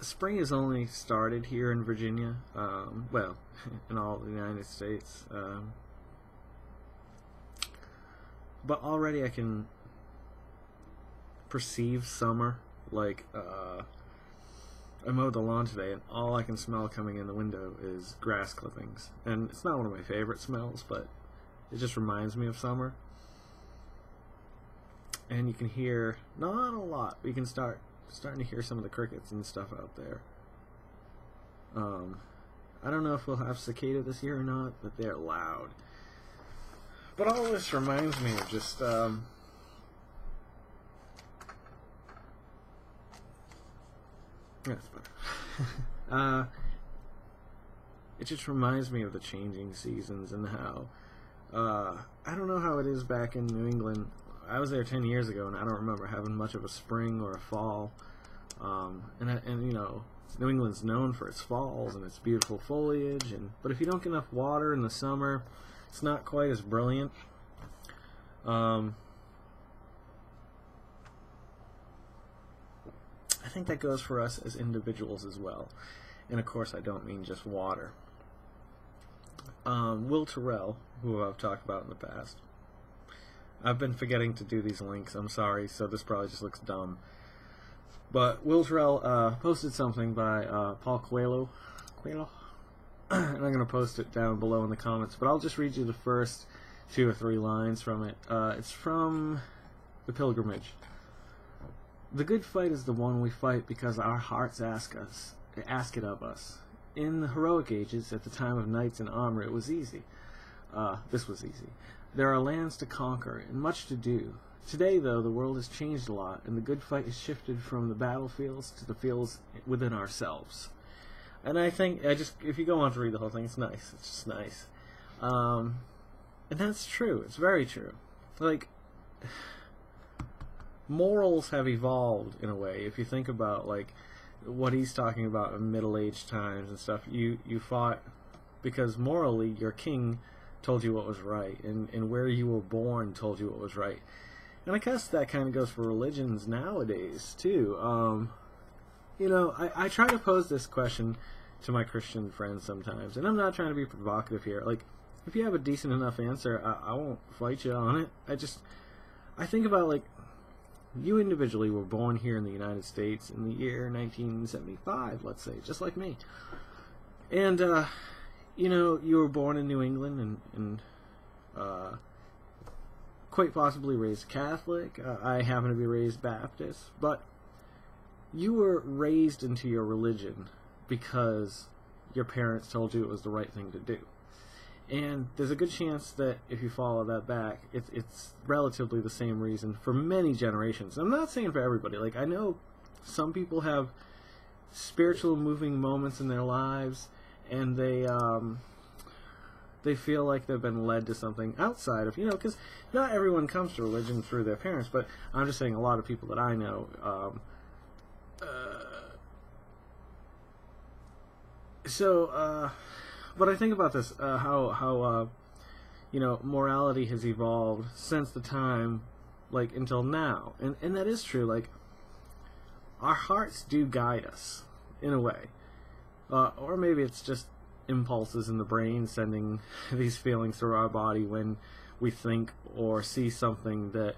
spring has only started here in Virginia. Well, in all the United States. But already I can perceive summer. Like, I mowed the lawn today, and all I can smell coming in the window is grass clippings. And it's not one of my favorite smells, but it just reminds me of summer. And you can hear, not a lot, but you can starting to hear some of the crickets and stuff out there. I don't know if we'll have cicada this year or not, but they're loud. But all this reminds me of just, that's better. It just reminds me of the changing seasons and how, I don't know how it is back in New England. I was there 10 years ago, and I don't remember having much of a spring or a fall. And you know, New England's known for its falls and its beautiful foliage. But if you don't get enough water in the summer, it's not quite as brilliant. I think that goes for us as individuals as well. And of course, I don't mean just water. Will Terrell, who I've talked about in the past. I've been forgetting to do these links. I'm sorry, so this probably just looks dumb. But Will Terrell posted something by Paul Coelho. And I'm going to post it down below in the comments. But I'll just read you the first 2 or 3 lines from it. It's from The Pilgrimage. The good fight is the one we fight because our hearts ask it of us. In the heroic ages, at the time of knights in armor, it was easy. This was easy. There are lands to conquer and much to do. Today, though, the world has changed a lot, and the good fight has shifted from the battlefields to the fields within ourselves. And I think, if you go on to read the whole thing, it's nice. It's just nice. And that's true. It's very true. Like, morals have evolved in a way. If you think about, like, what he's talking about in middle-aged times and stuff, you fought because morally your king told you what was right, and where you were born told you what was right. And I guess that kind of goes for religions nowadays, too. You know, I try to pose this question to my Christian friends sometimes, and I'm not trying to be provocative here. Like, if you have a decent enough answer, I won't fight you on it. I think about, like, you individually were born here in the United States in the year 1975, let's say, just like me. And, you know, you were born in New England and quite possibly raised Catholic. I happen to be raised Baptist. But you were raised into your religion because your parents told you it was the right thing to do. And there's a good chance that if you follow that back, it's relatively the same reason for many generations. I'm not saying for everybody. Like, I know some people have spiritual moving moments in their lives, and they feel like they've been led to something outside of, you know, because not everyone comes to religion through their parents, but I'm just saying a lot of people that I know, but I think about this, how you know, morality has evolved since the time, like, until now, and that is true. Like, our hearts do guide us, in a way, or maybe it's just impulses in the brain sending these feelings through our body when we think or see something that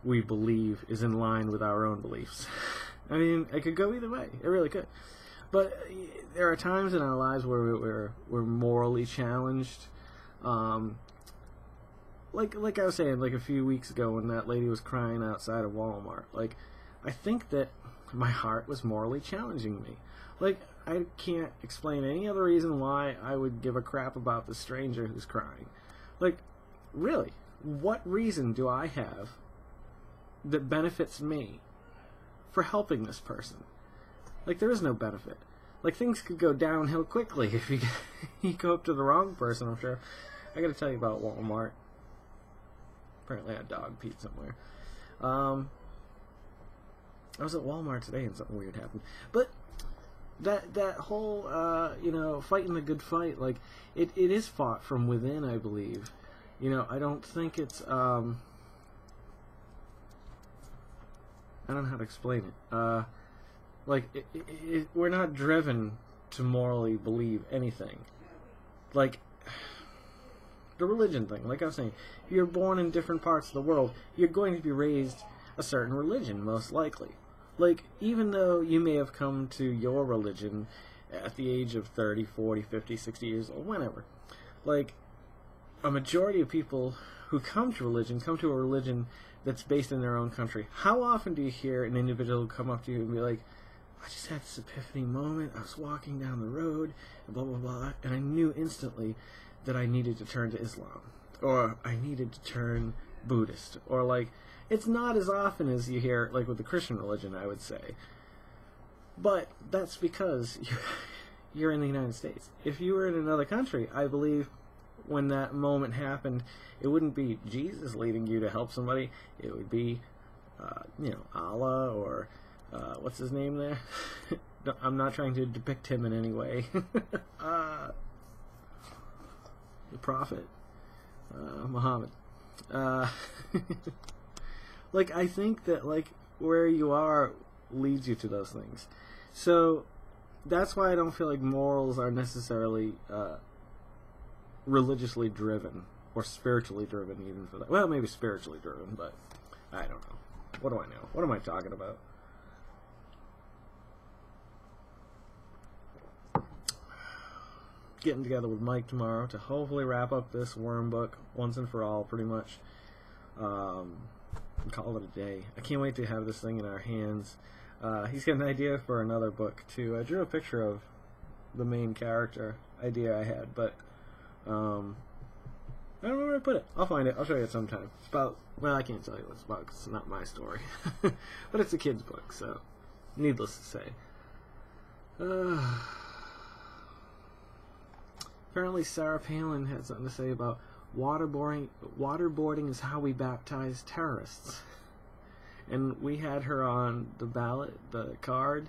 we believe is in line with our own beliefs. I mean, it could go either way. It really could. But there are times in our lives where we're morally challenged. Like I was saying, like a few weeks ago when that lady was crying outside of Walmart. Like, I think that my heart was morally challenging me. Like, I can't explain any other reason why I would give a crap about the stranger who's crying. Like, really, what reason do I have that benefits me for helping this person? Like, there is no benefit. Like, things could go downhill quickly if you go up to the wrong person, I'm sure. I gotta tell you about Walmart. Apparently a dog peed somewhere. I was at Walmart today and something weird happened. But that whole, you know, fighting the good fight, like, it is fought from within, I believe. You know, I don't think it's, I don't know how to explain it. Like, we're not driven to morally believe anything. Like, the religion thing, like I was saying, if you're born in different parts of the world, you're going to be raised a certain religion, most likely. Like, even though you may have come to your religion at the age of 30, 40, 50, 60 years old, whenever, like, a majority of people who come to a religion that's based in their own country. How often do you hear an individual come up to you and be like, I just had this epiphany moment, I was walking down the road, and blah, blah, blah, and I knew instantly that I needed to turn to Islam, or I needed to turn Buddhist, or like, it's not as often as you hear, like with the Christian religion, I would say. But that's because you're in the United States. If you were in another country, I believe when that moment happened, it wouldn't be Jesus leading you to help somebody. It would be, Allah, or what's his name there? I'm not trying to depict him in any way. The Prophet, Muhammad. Like, I think that, like, where you are leads you to those things. So, that's why I don't feel like morals are necessarily religiously driven, or spiritually driven, even for that. Well, maybe spiritually driven, but I don't know. What do I know? What am I talking about? Getting together with Mike tomorrow to hopefully wrap up this Worm book once and for all, pretty much. And call it a day. I can't wait to have this thing in our hands. He's got an idea for another book too. I drew a picture of the main character idea I had, but I don't know where I put it. I'll find it. I'll show you it sometime. It's about, well, I can't tell you what it's about because it's not my story. But it's a kid's book, so needless to say. Apparently Sarah Palin had something to say about waterboarding is how we baptize terrorists. And we had her on the ballot, the card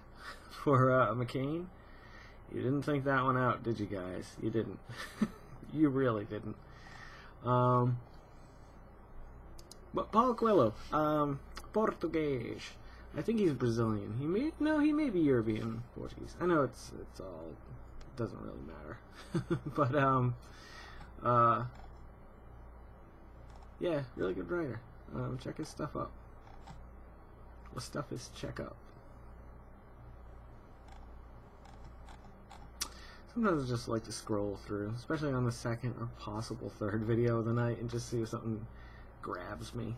for McCain. You didn't think that one out, did you guys? You didn't. You really didn't. But Paulo Coelho, Portuguese. I think he's Brazilian. He may be European Portuguese. I know it's all, it doesn't really matter. But yeah, really good writer. Check his stuff up. What stuff is check up? Sometimes I just like to scroll through, especially on the second or possible third video of the night, and just see if something grabs me.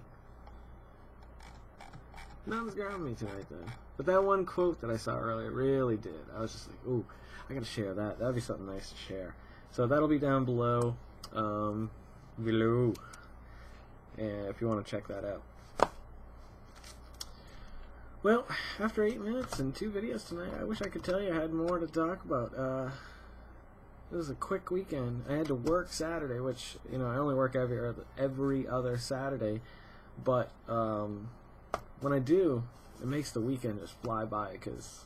Nothing's grabbing me tonight, then. But that one quote that I saw earlier really did. I was just like, ooh, I gotta share that. That'd be something nice to share. So that'll be down below. And if you want to check that out. Well, after 8 minutes and 2 videos tonight, I wish I could tell you I had more to talk about. It was a quick weekend. I had to work Saturday, which, you know, I only work every other Saturday. But when I do, it makes the weekend just fly by, because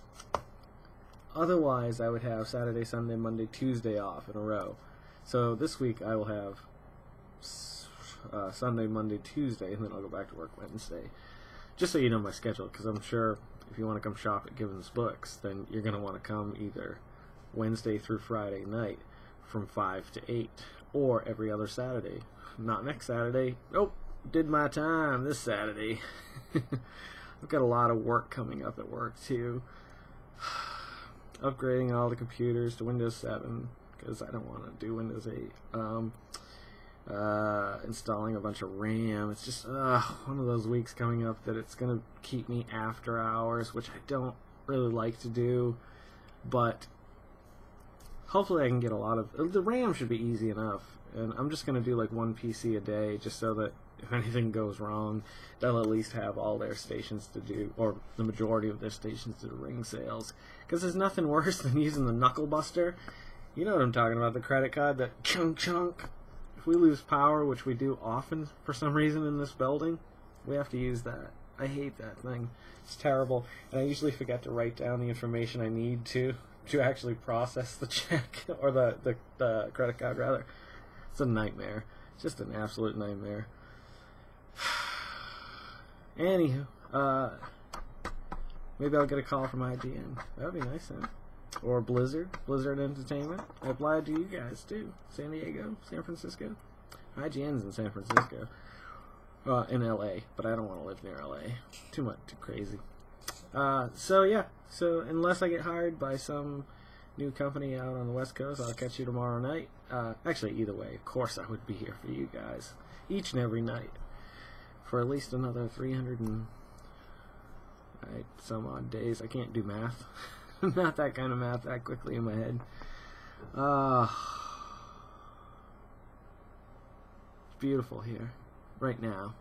otherwise I would have Saturday, Sunday, Monday, Tuesday off in a row. So this week I will have Sunday, Monday, Tuesday, and then I'll go back to work Wednesday. Just so you know my schedule, because I'm sure if you want to come shop at Given's Books, then you're going to want to come either Wednesday through Friday night from 5 to 8, or every other Saturday. Not next Saturday. Nope, did my time this Saturday. I've got a lot of work coming up at work too. Upgrading all the computers to Windows 7, because I don't want to do Windows 8. Installing a bunch of RAM. It's just one of those weeks coming up that it's going to keep me after hours, which I don't really like to do, but hopefully I can get a lot of... The RAM should be easy enough, and I'm just going to do like one PC a day, just so that if anything goes wrong, they'll at least have all their stations to do, or the majority of their stations to do ring sales, because there's nothing worse than using the knuckle buster. You know what I'm talking about, the credit card, that chunk. If we lose power, which we do often for some reason in this building, we have to use that. I hate that thing. It's terrible. And I usually forget to write down the information I need to actually process the check, or the credit card, rather. It's a nightmare. It's just an absolute nightmare. Maybe I'll get a call from IGN. That would be nice, huh? Or Blizzard Entertainment. I applied to you guys, too. San Diego, San Francisco. IGN's in San Francisco. In LA, but I don't want to live near LA. Too crazy. So yeah. So unless I get hired by some new company out on the West Coast, I'll catch you tomorrow night. Actually, either way, of course I would be here for you guys. Each and every night. For at least another 300 and some odd days. I can't do math. Not that kind of math that quickly in my head. It's beautiful here right now,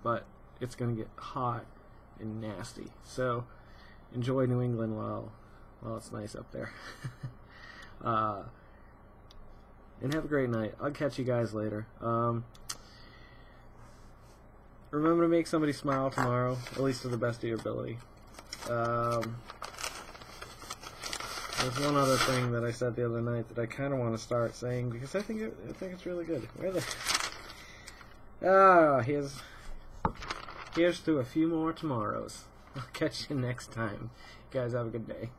but it's gonna get hot and nasty. So enjoy New England while it's nice up there. And have a great night. I'll catch you guys later. Remember to make somebody smile tomorrow, at least to the best of your ability. There's one other thing that I said the other night that I kind of want to start saying because I think it's really good. Where the here's to a few more tomorrows. I'll catch you next time. You guys have a good day.